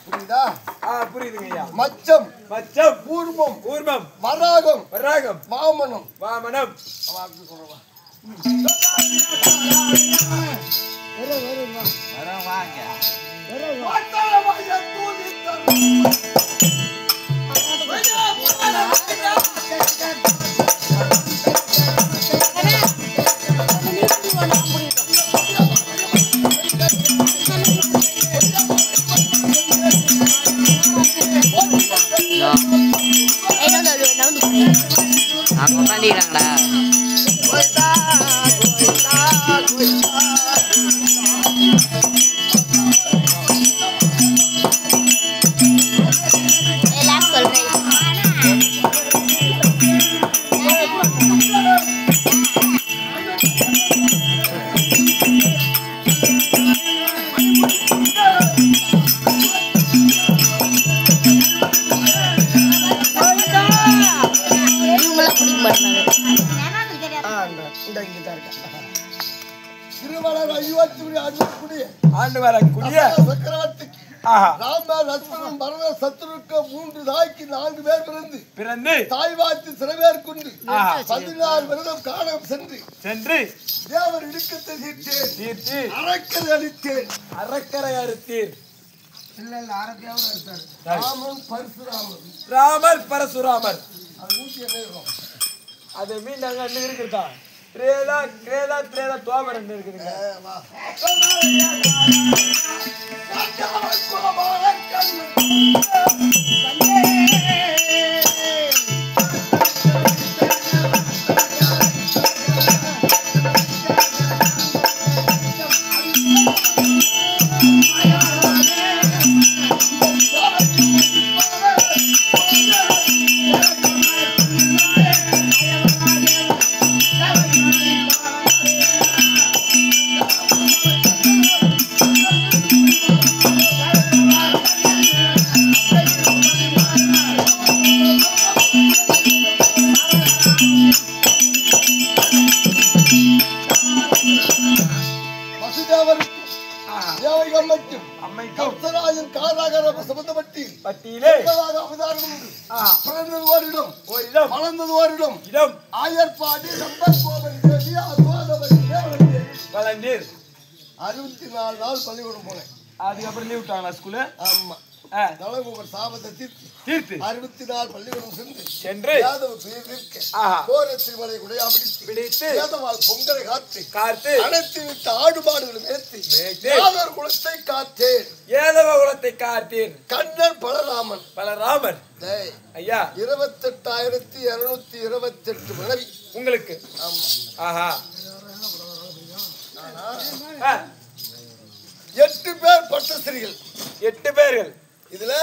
புரியுதா? புரியுதுங்கய்யா. மச்சம் மச்சம், கூர்மம் கூர்மம், வராகம் வராகம், வாமனம் வாமனம். அவங்க உட்காந்துக்கிறாங்களா? ஆண்டு வரக்கூடிய சக்கரவர்த்திக்கு ராம லட்சுமணன் பரத சத்ருக்க 3 தாய்க்கு 4 பேர் பிறந்து தாய் வாய்த்து சில பேர் கொண்டு 14 வருடம் காலம் சென்று தேவர் இடுக்கத்தை தீர்த்து அறக்கரை அளித்தேன். அறக்கரை அறுத்தீர். ராமன் பரசுராமன். ராமர் பரசுராமர். அது ஊட்டி என்ன இருக்கும்? அது மீண்டாங்க அண்ணன் இருக்குதா? திரேதா கிரேதா திரேதா துவாபர் என்ன இருக்குதுங்க? வளர்ந்தீர். 64 நாள் பள்ளிக்கூடம் போனேன். அதுக்கப்புறம் லீவ் விட்டாங்களா ஸ்கூலு? ஆமா. சாபத்தை தீர்த்து 64 பள்ளிக்கூடம் சென்று கோரத்தின் மலை கூட பிடித்து பொங்கலை காத்து அனைத்து விட்டு ஆடுபாடுகளை மேய்த்து யாதவர் குலத்தை காத்தேன். ஏதவ குலத்தை காத்தேன். கண்ணன் பலராமன். பலராமர் ஐயா 28,228 மனைவி உங்களுக்கு. ஆஹா 8 பேர் பட்டஸ்திரிகள். 8 பேர்கள். இதுல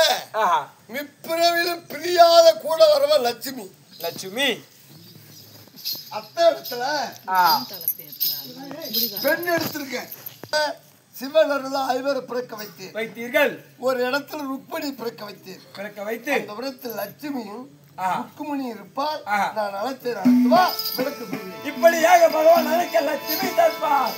மிப்பிரவிலும் பிரியாத கூட வரவ லட்சுமி. லட்சுமி அத்தை இடத்துல பெண் எடுத்திருக்கேன். சிவனருள 5 பிறக்க வைத்தீர்கள். ஒரு இடத்துல ருக்மணி பிறக்க வைத்து அந்த இடத்தில் லட்சுமியும் ருக்மணி இருப்பால். நான் அழைத்து நடத்துவா விளக்கு. இப்படியாக பகவான் அழைக்க லட்சுமி தருப்பார்.